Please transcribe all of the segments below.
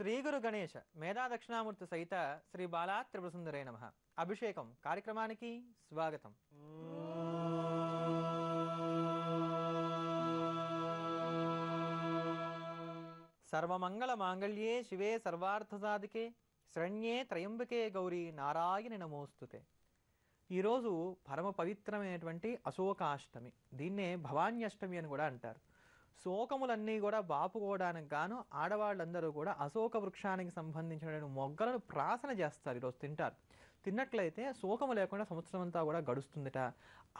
శ్రీ గురు గణేశ మేధా దక్షిణామూర్తి సహిత శ్రీ బాలా త్రిపురసుందరే నమః అభిషేకం కార్యక్రమానికి స్వాగతం. సర్వమంగళ మాంగళ్యే శివే సర్వార్థ సాధికే శరణ్యే త్రయంబకే గౌరీ నారాయణి నమోస్తుతే. ఈరోజు పరమ పవిత్రమైనటువంటి అశోకాష్టమి. దీన్నే భవాన్యష్టమి అని కూడా అంటారు. శోకములన్నీ కూడా బాపుకోవడానికి గాను ఆడవాళ్ళందరూ కూడా అశోక వృక్షానికి సంబంధించిన మొగ్గలను ప్రాసన చేస్తారు. ఈరోజు తింటారు. తిన్నట్లయితే శోకము లేకుండా సంవత్సరం అంతా కూడా గడుస్తుందిట.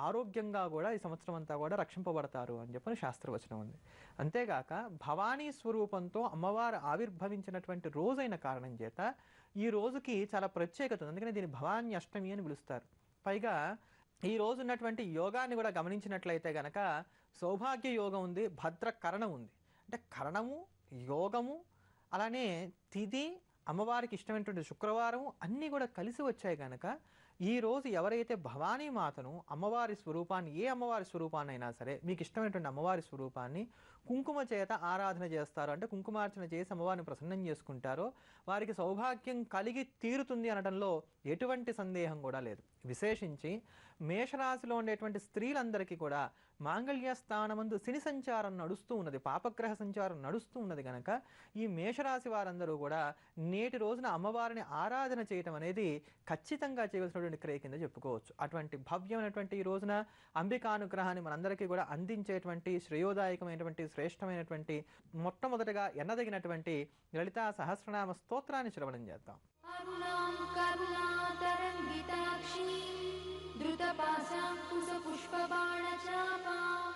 ఆరోగ్యంగా కూడా ఈ సంవత్సరం అంతా కూడా రక్షింపబడతారు అని చెప్పని శాస్త్రవచనం ఉంది. అంతేగాక భవానీ స్వరూపంతో అమ్మవారు ఆవిర్భవించినటువంటి రోజైన కారణం చేత ఈ రోజుకి చాలా ప్రత్యేకత ఉంది. అందుకని దీన్ని భవానీ అష్టమి అని పిలుస్తారు. పైగా ఈ రోజు ఉన్నటువంటి యోగాన్ని కూడా గమనించినట్లయితే గనక సౌభాగ్య యోగం ఉంది, భద్రకరణం ఉంది. అంటే కరణము, యోగము, అలానే తిథి, అమ్మవారికి ఇష్టమైనటువంటి శుక్రవారం అన్నీ కూడా కలిసి వచ్చాయి కనుక ఈరోజు ఎవరైతే భవానీ మాతను అమ్మవారి స్వరూపాన్ని, ఏ అమ్మవారి స్వరూపాన్ని అయినా సరే మీకు ఇష్టమైనటువంటి అమ్మవారి స్వరూపాన్ని కుంకుమ చేత ఆరాధన చేస్తారో, అంటే కుంకుమార్చన చేసి అమ్మవారిని ప్రసన్నం చేసుకుంటారో వారికి సౌభాగ్యం కలిగి తీరుతుంది అనడంలో ఎటువంటి సందేహం కూడా లేదు. విశేషించి మేషరాశిలో ఉండేటువంటి స్త్రీలందరికీ కూడా మాంగళ్య స్థానమందు శని సంచారం నడుస్తూ ఉన్నది, పాపగ్రహ సంచారం నడుస్తూ ఉన్నది కనుక ఈ మేషరాశి వారందరూ కూడా నేటి రోజున అమ్మవారిని ఆరాధన చేయటం అనేది ఖచ్చితంగా చేయవలసినటువంటి క్రియ కింద చెప్పుకోవచ్చు. అటువంటి భవ్యమైనటువంటి ఈ రోజున అంబికానుగ్రహాన్ని మనందరికీ కూడా అందించేటువంటి శ్రేయోదాయకమైనటువంటి శ్రేష్టమైనటువంటి మొట్టమొదటిగా ఎన్నదగినటువంటి లలితా సహస్రనామ స్తోత్రాన్ని శ్రవణం చేద్దాం. అరుణాం కరుణాతరంగితాక్షి ధృతపాశాంకుశ పుష్పబాణచాపాం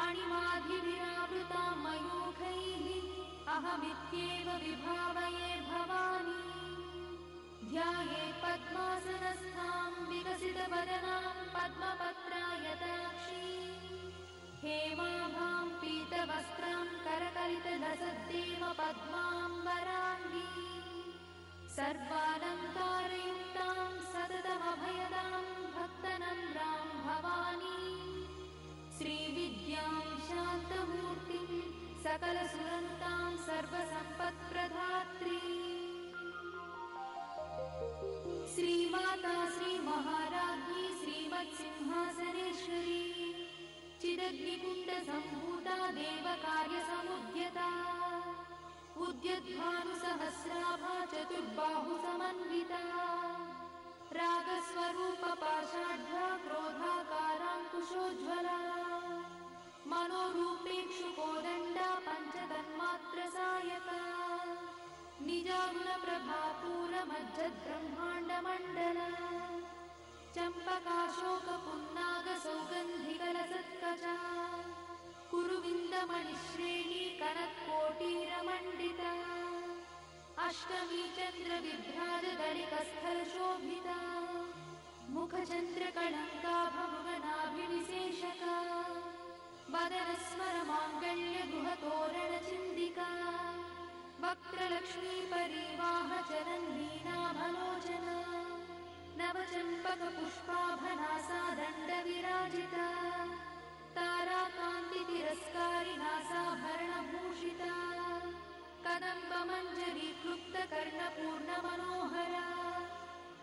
అణిమాధివిరావృతాం మయూఖైః అహమిత్యేవ విభావయే భవానీ ధ్యాయేత్ పద్మాసనస్థాం వికసితవదనాం పద్మపత్రాయతాక్షి హేమాభాం పీతవస్త్రాం కరకలితలసద్దేవ పద్మాంబరాంగీ सर्वालंकारयुक्तां सततमभयदां भक्तनम्रां भवानी श्रीविद्यां शान्तमूर्तिं सकलसुरन्तां सर्वसम्पत्प्रदात्री श्रीमाता श्रीमहाराज्ञी श्रीमत्सिंहासनेश्वरी चिदग्निकुण्डसम्भूता देवकार्यसमुद्यता उद्यद्भानुसहस्राभा चतुर्बाहु समन्विता रागस्वरूपपाषाढ्या क्रोधाकाराङ्कुशोज्ज्वला मनोरूपेक्षुकोदण्डा पञ्चतन्मात्रसायका निजागुणप्रभापूरमज्जद्ब्रह्माण्डमण्डला चम्पकाशोकपुन्नागसौगन्धिकलसत्कजा कुरुविन्दमणिश्रेणी कनत्कोटीरमण्डिता अष्टमी चन्द्रविभ्राजदलिकस्थलशोभिता मुखचन्द्रकलङ्काभमुगनाभिविशेषका वदनस्मरमाङ्गल्यगृहतोरणचिन्दिका वक्त्रलक्ष्मीपरीवाहचरन्नीनाभलोचना नवचम्पकपुष्पाभनासा दण्डविराजिता ताराकान्तितिरस्कारिणासाभरणभूषिता कदम्बमञ्जरीक्लुप्तकर्णपूर्णमनोहरा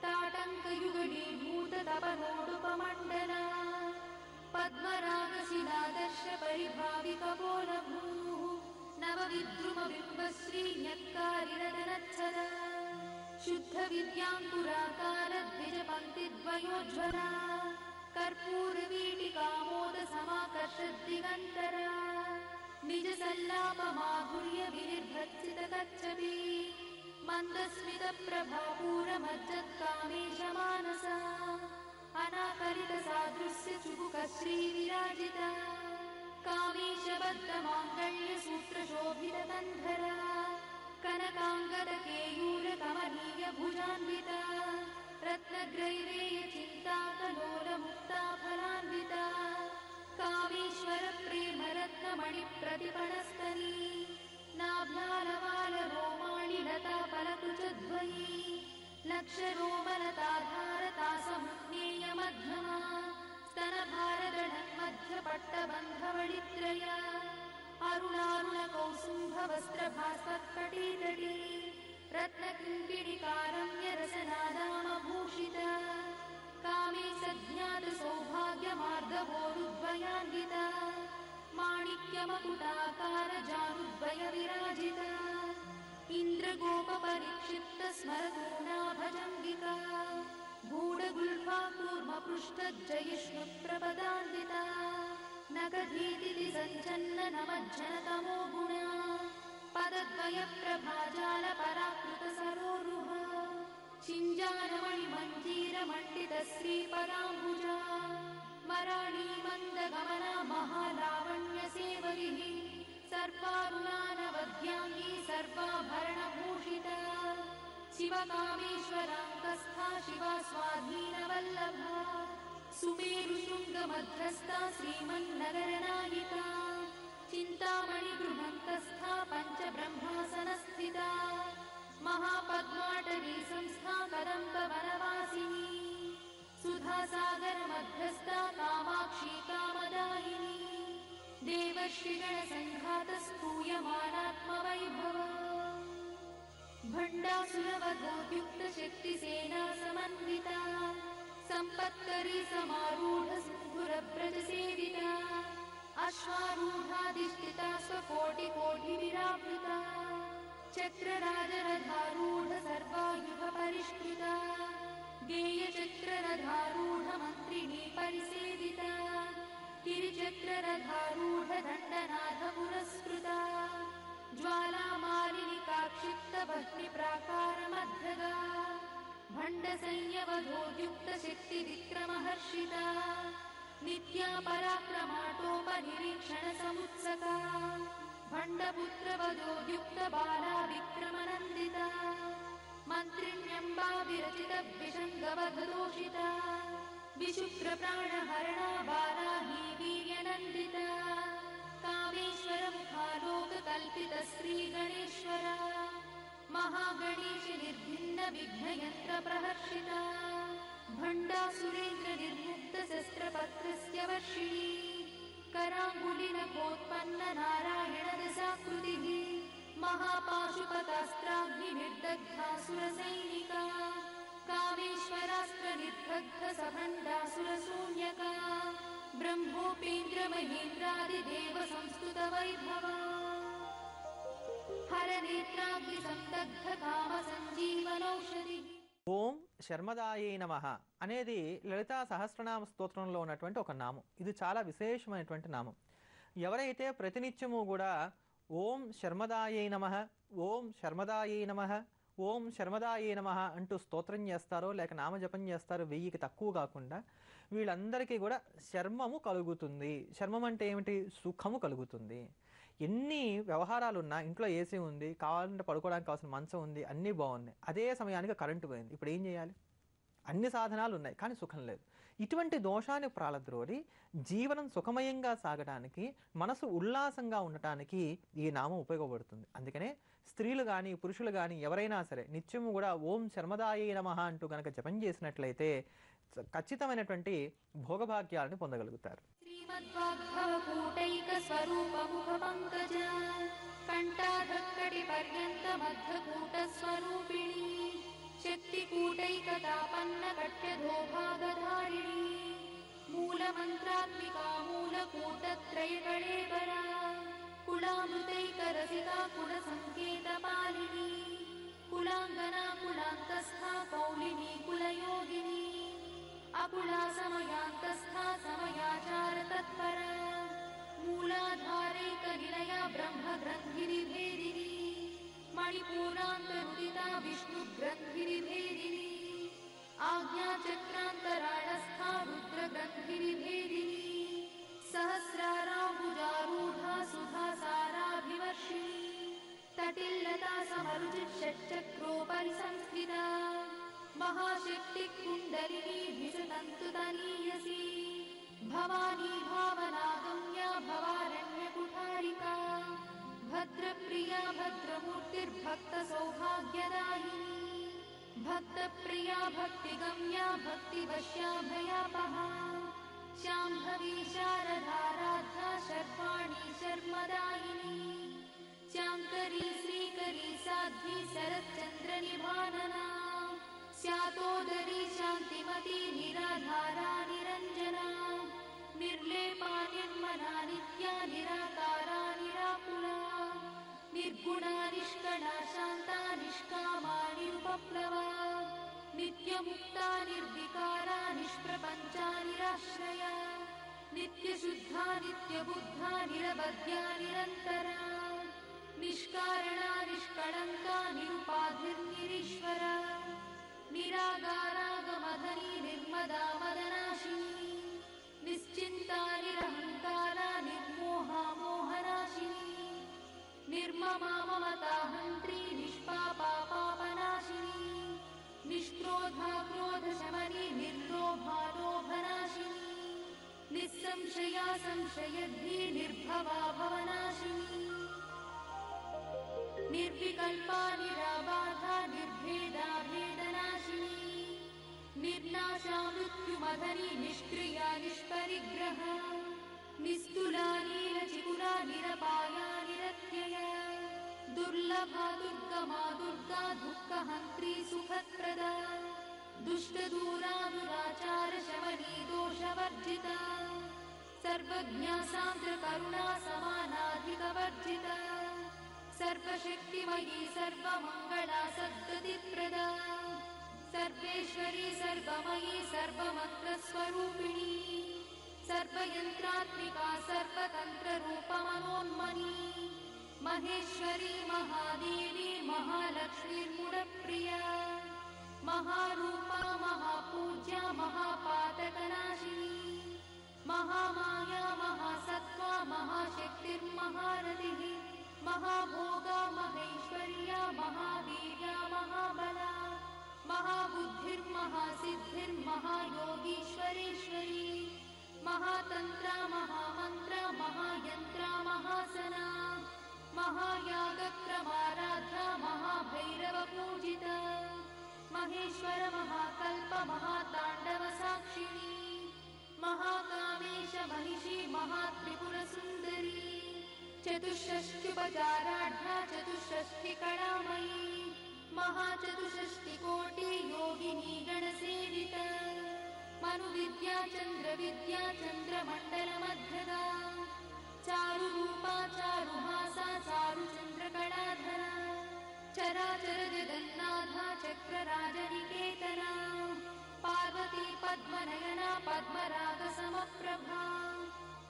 ताटङ्कयुगलीभूततपनोडुपमण्डला पद्मरागशिलादर्शपरिभाविकपोलभूः नवविद्रुमबिम्बश्रीन्यक्कारिरदनच्छदा शुद्धविद्याङ्कुराकारद्विजपङ्क्तिद्वयोज्ज्वला कर्पूरवीटिकामोदसमाकर्षद्दिगन्तरा निजसल्लापमाधुर्यविनिर्भर्त्सितकच्छपि मन्दस्मितप्रभापूरमज्जत्कामेशमानसा अनाकलितसादृश्यचुबुकश्रीविराजिता कामेशबद्धमाङ्गल्यसूत्रशोभितकन्धरा कनकाङ्गदकेयूरकमनीयभुजान्विता रत्नग्रैवेयचिन्ताकलोलमुक्ताफलान्विता कामेश्वरप्रेमरत्नमणिप्रतिपणस्तनी नाभ्यालवालरोमाणि लताफलकुचद्वयी लक्षरोमलताधारतासमुज्ञेयमध्यमा स्तनभारदढन्मध्यपट्टबन्धवडित्रया अरुणारुणकौसुम्भवस्त्रभास्वत्पटीतटी रत्नकिङ्किणिकारम्यरसनादामभूषिता कामे सज्ञातसौभाग्यमार्गवोरुद्वयान्विता माणिक्यमकुटाकारजानुद्वयविराजिता इन्द्रगोपपरिक्षिप्तस्मरतूणाभजङ्गिका गूढगुल्फा कूर्मपृष्ठज्जयिष्णुप्रपदान्विता नखधीतिथि सञ्चन्ननमज्जनतमो गुणा पदद्वयप्रभाजालपराकृतसरोरुहा चिञ्जानमणिमञ्जीरमण्डितश्रीपदाम्बुजा मराळीमन्दगमना महालावण्यसेवरिः सर्वारुणानवद्याङ्गी सर्वाभरणभूषिता शिवकामेश्वराङ्कस्था शिवा स्वाधीनवल्लभा सुमेरुशृङ्गमध्यस्था श्रीमन्नगरनायिका चिन्तामणिगृहन्तस्था पञ्चब्रह्मासनस्थिता महापद्माटवी संस्था कदम्बवनवासिनी सुधासागरमध्यस्था कामाक्षी कामदायिनी देवर्षिगणसङ्घातस्तूयमानात्मवैभवा भण्डासुरवधोद्युक्तशक्तिसेना समन्विता सम्पत्करी समारूढसिन्धुरव्रजसेविता अश्वारूढाधिष्ठिता स्वकोटिकोटिविरावृता चक्रराजरथारूढ सर्वायुधपरिष्कृता गेयचक्ररथारूढमन्त्रिणी परिसेविता गिरिचक्ररथारूढदण्डनाथपुरस्कृता ज्वालामालिनिकाक्षिप्तभक्तिप्राकारमध्यगा भण्डसंयवधोद्युक्तशक्तिविक्रमहर्षिता नित्या पराक्रमाटोपनिरीक्षणसमुत्सका भण्डपुत्रवधोद्युक्तबाला विक्रमनन्दिता मन्त्रिण्यम्बा विरचितविषङ्गवधदोषिता विशुक्रप्राणहरणा बालाही वीर्यनन्दिता कामेश्वरमुखालोककल्पितश्रीगणेश्वरा महागणेश निर्भिन्नविघ्नयन्त्रप्रहर्षिता भण्डासुरेन्द्रनिर्मुक्तशस्त्रपत्रस्य वर्षिणी कराङ्गुलिनखोत्पन्ननारायणदशाकृतिः महापाशुपतास्त्राग्निर्दग्धासुरसैनिका कामेश्वरास्त्रनिर्दग्धसभण्डासुरशून्यका ब्रह्मोपेन्द्रमहेन्द्रादिदेवसंस्तुतवैभवा हरनेत्राग्निसंदग्धकामसञ्जीवनौषधिः ఓం శర్మదాయే నమః అనేది లలితా సహస్రనామ స్తోత్రంలో ఉన్నటువంటి ఒక నామం. ఇది చాలా విశేషమైనటువంటి నామం. ఎవరైతే ప్రతినిత్యము కూడా ఓం శర్మదాయే నమః, ఓం శర్మదాయే నమః, ఓం శర్మదాయే నమః అంటూ స్తోత్రం చేస్తారో లేక నామజపం చేస్తారో 1000కి తక్కువ కాకుండా వీళ్ళందరికీ కూడా శర్మము కలుగుతుంది. శర్మం అంటే ఏమిటి? సుఖము కలుగుతుంది. ఎన్ని వ్యవహారాలున్నా ఇంట్లో ఏసీ ఉంది, కావాలంటే పడుకోవడానికి కావాల్సిన మంచం ఉంది, అన్నీ బాగున్నాయి. అదే సమయానికి కరెంటు పోయింది. ఇప్పుడు ఏం చేయాలి? అన్ని సాధనాలు ఉన్నాయి కానీ సుఖం లేదు. ఇటువంటి దోషాన్ని ప్రాలద్రోడి జీవనం సుఖమయంగా సాగడానికి, మనసు ఉల్లాసంగా ఉండటానికి ఈ నామం ఉపయోగపడుతుంది. అందుకనే స్త్రీలు కానీ పురుషులు కానీ ఎవరైనా సరే నిత్యము కూడా ఓం శర్మదాయే నమః అంటూ కనుక జపం చేసినట్లయితే ఖచ్చితమైనటువంటి భోగభాగ్యాలను పొందగలుగుతారు. श्रीमद्वाग्भवकूटैकस्वरूपमुखपङ्कज कण्ठाधक्कटिपर्यन्तमध्यकूटस्वरूपिणी शक्तिकूटैकतापन्नकट्यधोभागधारिणी मूलमन्त्रात्मिका मूलकूटत्रयकळेबरा कुलामृतैकरसिका कुलसङ्केतपालिनी कुलाङ्गना कुलान्तस्था कौलिनी कुलयोगिनी अकुला समयान्तस्था समयाचारतत्परा मूलाधारैकनिलया ब्रह्मग्रन्थिरिभेदिनी मणिपूरान्तरुदिता विष्णुग्रन्थिरिभेदिनी आज्ञाचक्रान्तराळस्था रुद्रग्रन्थिरिभेदिनी सहस्राराम्बुजारूढा सुधासाराभिवर्षिणी तटिल्लता समरुचिषट्चक्रोपरि संस्थिता महाशक्तिकुण्डलिनी विशतन्तुतनीयसी भवानी भावनागम्या भवारण्यकुठारिका भद्रप्रिया भद्रमूर्तिर्भक्तसौभाग्यदायिनी भक्तप्रिया भक्तिगम्या भक्तिवश्याभयापहा शाम्भवी शारदाराध्या शर्वाणी शर्मदायिनी शाङ्करी श्रीकरी सा साध्वी शरच्चन्द्रनिभानना स्यातोदरी शान्तिमती निराधारा निरञ्जना निर्लेपा निर्मला नित्या निराकारा निराकुला निर्गुणा निष्कला शान्ता निष्कामा निरुपप्लवा नित्यमुक्ता निर्विकारा निष्प्रपञ्चा निराश्रया नित्यशुद्धा नित्यबुद्धा निरवध्या निरन्तरा निष्कारणा निष्कळङ्का निरुपाधिर्निरीश्वरा निरागारागमधनी निर्मदा मदनाशिनी निश्चिन्ता निरहङ्कारा निर्मोहा मोहनाशिनी निर्ममा ममता हन्त्री निष्पापा पापनाशिनी निष्क्रोधा क्रोधशमनी निर्लोभा लोभनाशिनी निस्संशया संशयद्धि निर्भवा भवनाशिनी निर्विकल्पा निराबाधा निर्भेदा भेदनाशिनी निर्नाशा मृत्युमधनी निष्क्रिया निष्परिग्रहा निस्तुला नीलचिकुरा निरपाया निरत्यया दुर्लभा दुर्गमा दुर्गा दुःखहन्त्री सुखप्रदा दुष्टदूरा दुराचारशमनी दोषवर्जिता सर्वज्ञा सान्द्रकरुणा समानाधिकवर्जिता सर्वशक्तिमयी सर्वमङ्गला सद्गतिप्रदा सर्वेश्वरी सर्वमयी सर्वमन्त्रस्वरूपिणी सर्वयन्त्रात्मिका सर्वतन्त्ररूपमनोन्मनी महेश्वरी महादेवी महालक्ष्मीर्मुडप्रिया महारूपा महापूज्या महापातकनाशिनी महामाया महासत्त्वा महाशक्तिर्महारतिः महाभोगा महेश्वर्या महावीर्या महाबला महाबुद्धिर्महासिद्धिर्महायोगीश्वरेश्वरी महातन्त्रा महामन्त्रा महायन्त्रा महासना महायागक्रमाराध्या महाभैरवपूजिता महेश्वर महाकल्प महाताण्डवसाक्षिणी महाकामेश महिषी महात्रिपुरसुन्दरी चतुष्षष्ट्युपचाराढ्या चतुष्षष्टिकलामयी महाचतुष्षष्टिकोटि योगिनी गणसेविता मनुविद्या चन्द्रविद्या चन्द्रमण्डलमध्यदा चारुरूपा चारुहासा चारुचन्द्रकलाधरा चराचर जगन्नाथा चक्रराजनिकेतना पार्वती पद्मनयना पद्मरागसमप्रभा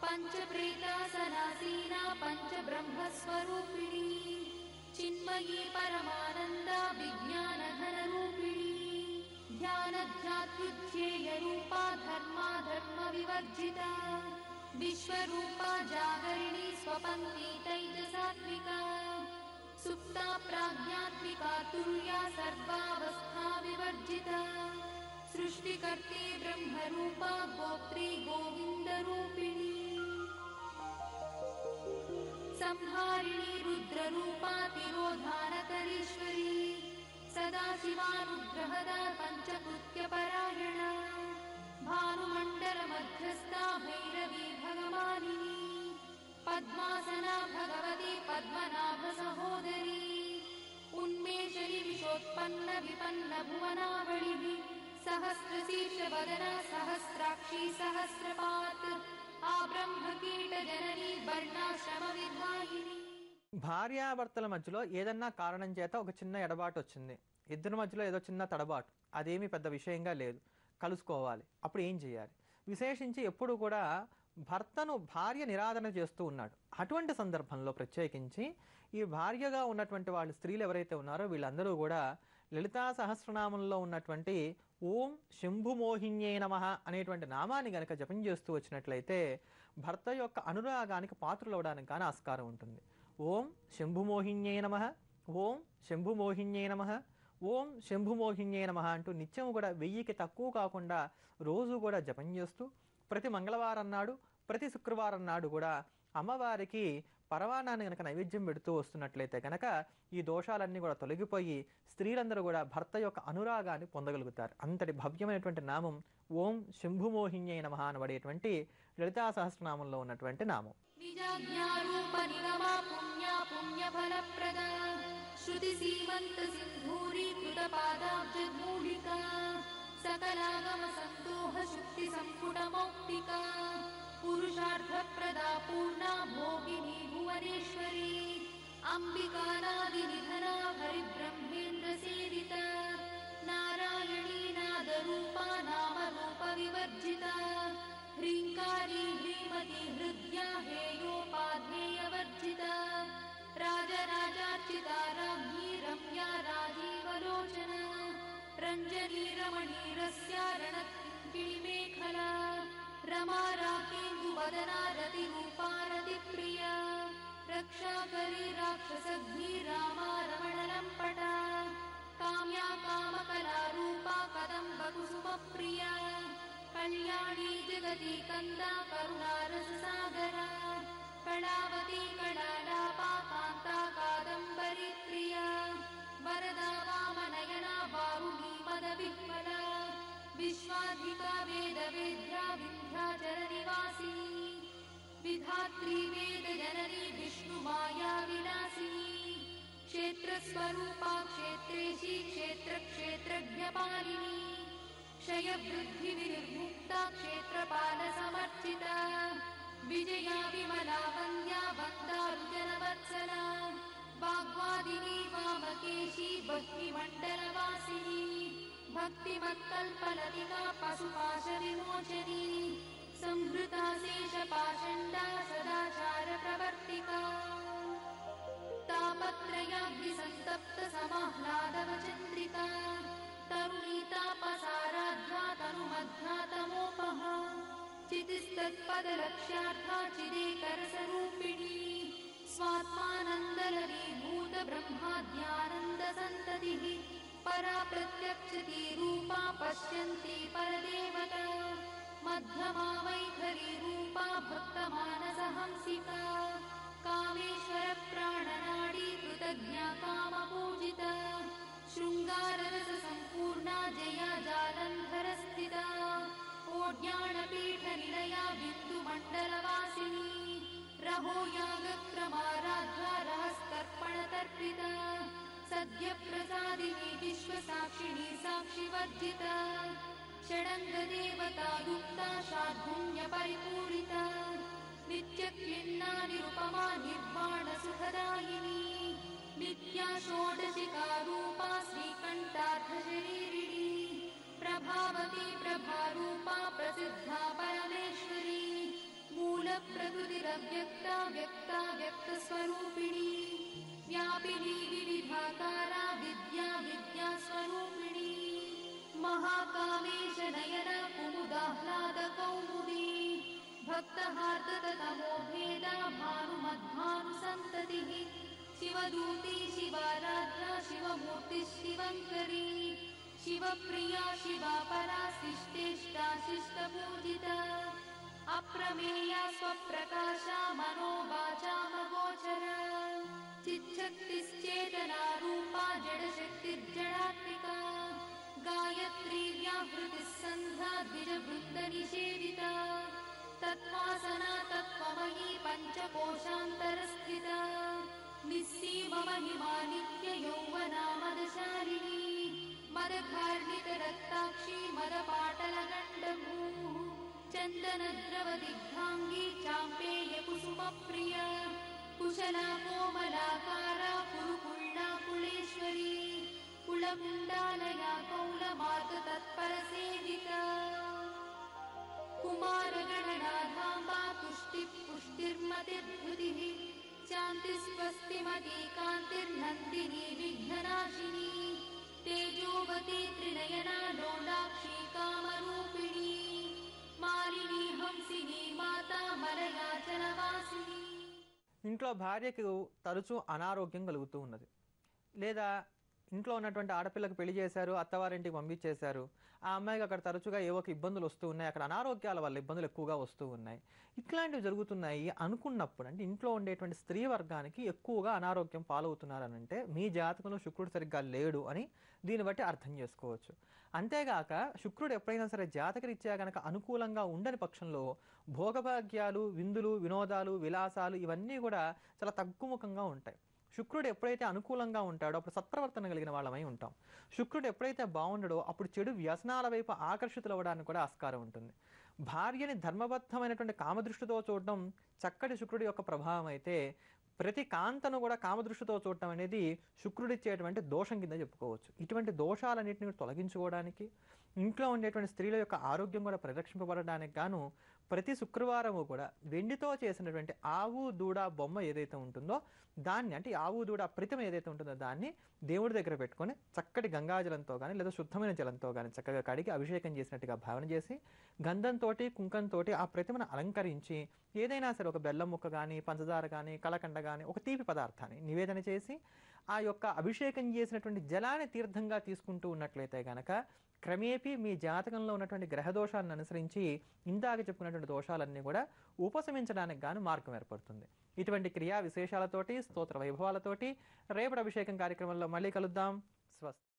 पञ्चप्रेतासनासीना पञ्चब्रह्मस्वरूपिणी चिन्मयी परमानन्दा विज्ञानघनरूपिणी ध्यानध्यात्युज्येयरूपा धर्मा धर्मविवर्जिता विश्वरूपा जागरिणी स्वपन्ती तैजसात्मिका सुप्ता प्राज्ञात्मिका तुर्या सर्वावस्था विवर्जिता सृष्टिकर्त्री ब्रह्मरूपा गोत्री गोविन्दरूपिणी संहारिणी रुद्ररूपा तिरोधानकरीश्वरी सदाशिवानुग्रहदा पञ्चकृत्यपरायणा भानुमण्डलमध्यस्था भैरवी भगवानिनी पद्मासना भगवती पद्मनाभसहोदरी उन्मेषरी विशोत्पन्न विपन्न भुवनावलिः सहस्रशीर्षवदना सहस्राक्षी सहस्रपात् आब्रह्मकीटजननी वर्णाश्रमविधायिनी భార్యాభర్తల మధ్యలో ఏదన్నా కారణం చేత ఒక చిన్న ఎడబాటు వచ్చింది, ఇద్దరి మధ్యలో ఏదో చిన్న తడబాటు, అదేమీ పెద్ద విషయంగా లేదు, కలుసుకోవాలి. అప్పుడు ఏం చేయాలి? విశేషించి ఎప్పుడు కూడా భర్తను భార్య నిరాదరణ చేస్తూ ఉన్నాడు. అటువంటి సందర్భంలో ప్రత్యేకించి ఈ భార్యగా ఉన్నటువంటి వాళ్ళు స్త్రీలు ఎవరైతే ఉన్నారో వీళ్ళందరూ కూడా లలితా సహస్రనామంలో ఉన్నటువంటి ఓం శంభుమోహిన్యే నమః అనేటువంటి నామాన్ని గనక జపం చేస్తూ వచ్చినట్లయితే భర్త యొక్క అనురాగానికి పాత్రలవడానికి కానీ ఆస్కారం ఉంటుంది. ఓం శంభుమోహిన్యే నమః, ఓం శంభుమోహిన్యే నమః, ఓం శంభుమోహిన్యే నమః అంటూ నిత్యం కూడా 1000కి తక్కువ కాకుండా రోజు కూడా జపం చేస్తూ ప్రతి మంగళవారం నాడు ప్రతి శుక్రవారం నాడు కూడా అమ్మవారికి పరమాన్నాన్ని కనుక నైవేద్యం పెడుతూ వస్తున్నట్లయితే కనుక ఈ దోషాలన్నీ కూడా తొలగిపోయి స్త్రీలందరూ కూడా భర్త యొక్క అనురాగాన్ని పొందగలుగుతారు. అంతటి భవ్యమైనటువంటి నామం ఓం శంభుమోహిన్యై నమః అనబడేటువంటి లలితా సహస్రనామంలో ఉన్నటువంటి నామం. श्रुतिसीमन्तसिन्धूरीकृतपादाब्जधूलिका सकलागमसन्दोहशुक्तिसम्पुटमौक्तिका पुरुषार्थप्रदा पूर्णा भोगिनी भुवनेश्वरी अम्बिकानादिनिधना हरिब्रह्मेन्द्रसेविता नारायणी नादरूपा नामरूपविवर्जिता ह्रीङ्कारी ह्रीमती हृद्या हेयोपाध्येयवर्जिता राजराजार्चिता राज्ञी रम्या राजीवलोचना रञ्जनी रमणीरस्या रणकिङ्किणीमेखला रमा राकेन्दुवदना रतिरूपा रतिप्रिया रक्षाकरी राक्षसघ्नी रामा रमणलम्पटा काम्या कामकलारूपा कदम्बकुसुमप्रिया कल्याणी जगती कन्दा करुणारससागरा कलावती कलालापा कान्ता कादम्बरी प्रिया वरदा वामनयना वारुणी मदविह्वला विश्वाधिका वेदवेद्या विन्ध्याचलनिवासिनी विधात्री वेदजननी विष्णुमाया विलासिनी क्षेत्रस्वरूपा क्षेत्रेशी क्षेत्रक्षेत्रज्ञपालिनी क्षयवृद्धिविनिर्मुक्ता क्षेत्रपालसमर्चिता विजया विमला वन्द्या वन्दारुजनवत्सला वाग्वादिनी वामकेशी भक्तिमण्डलवासिनी भक्तिमत्कल्पलतिका पशुपाशविमोचनी संहृता शेषपाषण्डा सदाचारप्रवर्तिका तापत्रयाग्निसन्तप्तसमाह्लादवचन्द्रिका तरुणीतापसाराध्या तनुमध्या तमोपहा चितिस्तत्पदलक्ष्यार्था चिदेकरसरूपिणी स्वात्मानन्दलनीभूतब्रह्माद्यानन्दसन्ततिः परा प्रत्यक्षती रूपा पश्यन्ती परदेवता मध्यमा वैखरी रूपा भक्तमानसहंसिका कामेश्वरप्राणनाडी कृतज्ञा कामपूजिता शृङ्गाररससम्पूर्णा जया जालन्धरस्थिता ओड्याणपीठनिलया बिन्दुमण्डलवासिनी रहो यागक्रमाराध्या रहस्तर्पणतर्पिता सद्यप्रसादिनी विश्वसाक्षिणी साक्षिवर्जिता षडङ्गदेवतायुक्ता शार्दूल्यपरिपूरिता नित्यक्लिन्ना निरुपमा निर्वाणसुखदायिनी नित्या षोडशिकारूपा श्रीकण्ठार्थशरीरिणी प्रभावती प्रभारूपा प्रसिद्धा परमेश्वरी मूलप्रकृतिरव्यक्ता व्यक्ता व्यक्तस्वरूपिणी व्यापिनी विविधाकारा विद्या विद्यास्वरूपिणी महाकामेश नयना कुमुदाह्लादकौमुदी भक्तहार्दतमो भेदा भानुमद्भानुसन्ततिः शिवदूती शिवाराध्या शिवमूर्तिः शिवङ्करी शिवप्रिया शिवापरा शिष्टेष्टा शिष्टपूजिता अप्रमेया स्वप्रकाशा मनोवाचामगोचरा चिच्छक्तिश्चेतना रूपा जडशक्तिर्जडात्मिका गायत्री व्याहृतिः सन्ध्या द्विजवृन्दनिषेविता तत्त्वासना तत्त्वमयी पञ्चकोशान्तरस्थिता निस्सीममहिमा नित्ययौवना मदशालिनी मदघार्णितरक्ताक्षी मदपाटलगण्डभूः चन्दनद्रवदिग्धाङ्गी चाम्पेयकुसुमप्रिया कुशला कोमलाकारा कुरुकुल्लाकुलेश्वरी कुलकुण्डालया कौलमार्गतत्परसेविता कुमारगणनाधाम्बा तुष्टिपुष्टिर्मतिर्धृतिः शान्तिस्वस्तिमती कान्तिर्नन्दिनी विघ्ननाशिनी तेजोवती त्रिनयना लोलाक्षी कामरूपिणी मालिनी हंसिनी माता मलयाचलवासिनी. ఇంట్లో భార్యకు తరచూ అనారోగ్యం కలుగుతూ ఉన్నది, లేదా ఇంట్లో ఉన్నటువంటి ఆడపిల్లకు పెళ్లి చేశారు, అత్తవారింటికి పంపించేశారు, ఆ అమ్మాయికి అక్కడ తరచుగా ఏవో ఒక ఇబ్బందులు వస్తూ ఉన్నాయి, అక్కడ అనారోగ్యాల వల్ల ఇబ్బందులు ఎక్కువగా వస్తూ ఉన్నాయి. ఇట్లాంటివి జరుగుతున్నాయి అనుకున్నప్పుడు, అంటే ఇంట్లో ఉండేటువంటి స్త్రీ వర్గానికి ఎక్కువగా అనారోగ్యం పాలవుతున్నారని అంటే మీ జాతకంలో శుక్రుడు సరిగ్గా లేడు అని దీన్ని బట్టి అర్థం చేసుకోవచ్చు. అంతేగాక శుక్రుడు ఎప్పుడైనా సరే జాతకరీత్యా కనుక అనుకూలంగా ఉండని పక్షంలో భోగభాగ్యాలు, విందులు, వినోదాలు, విలాసాలు ఇవన్నీ కూడా చాలా తగ్గుముఖంగా ఉంటాయి. శుక్రుడు ఎప్పుడైతే అనుకూలంగా ఉంటాడో అప్పుడు సత్ప్రవర్తన కలిగిన వాళ్ళమై ఉంటాం. శుక్రుడు ఎప్పుడైతే బాగుండడో అప్పుడు చెడు వ్యసనాల వైపు ఆకర్షితులవ్వడానికి కూడా ఆస్కారం ఉంటుంది. భార్యని ధర్మబద్ధమైనటువంటి కామదృష్టితో చూడడం చక్కటి శుక్రుడి యొక్క ప్రభావం అయితే, ప్రతి కాంతను కూడా కామదృష్టితో చూడటం అనేది శుక్రుడిచ్చేటువంటి దోషం కింద చెప్పుకోవచ్చు. ఇటువంటి దోషాలన్నింటినీ తొలగించుకోవడానికి, ఇంట్లో ఉండేటువంటి స్త్రీల యొక్క ఆరోగ్యం కూడా పరిరక్షింపబడడానికి గాను ప్రతి శుక్రవారము కూడా వెండితో చేసినటువంటి ఆవు దూడ బొమ్మ ఏదైతే ఉంటుందో దాన్ని, అంటే ఆవు దూడ ప్రతిమ ఏదైతే ఉంటుందో దాన్ని దేవుడి దగ్గర పెట్టుకొని చక్కటి గంగాజలంతో కానీ లేదా శుద్ధమైన జలంతో కానీ చక్కగా కడిగి అభిషేకం చేసినట్టుగా భావన చేసి, గంధంతో కుంకంతో ఆ ప్రతిమను అలంకరించి ఏదైనా సరే ఒక బెల్లం ముక్క కానీ, పంచదార కానీ, కలకండ కానీ ఒక తీపి పదార్థాన్ని నివేదన చేసి ఆ యొక్క అభిషేకం చేసినటువంటి జలాన్ని తీర్థంగా తీసుకుంటూ ఉన్నట్లయితే గనక క్రమేపీ మీ జాతకంలో ఉన్నటువంటి గ్రహదోషాలను అనుసరించి ఇందాక చెప్పుకున్నటువంటి దోషాలన్నీ కూడా ఉపశమించడానికి గాను మార్గం ఏర్పడుతుంది. ఇటువంటి క్రియా విశేషాలతోటి, స్తోత్ర వైభవాలతోటి రేపటి అభిషేకం కార్యక్రమంలో మళ్ళీ కలుద్దాం. స్వస్తి.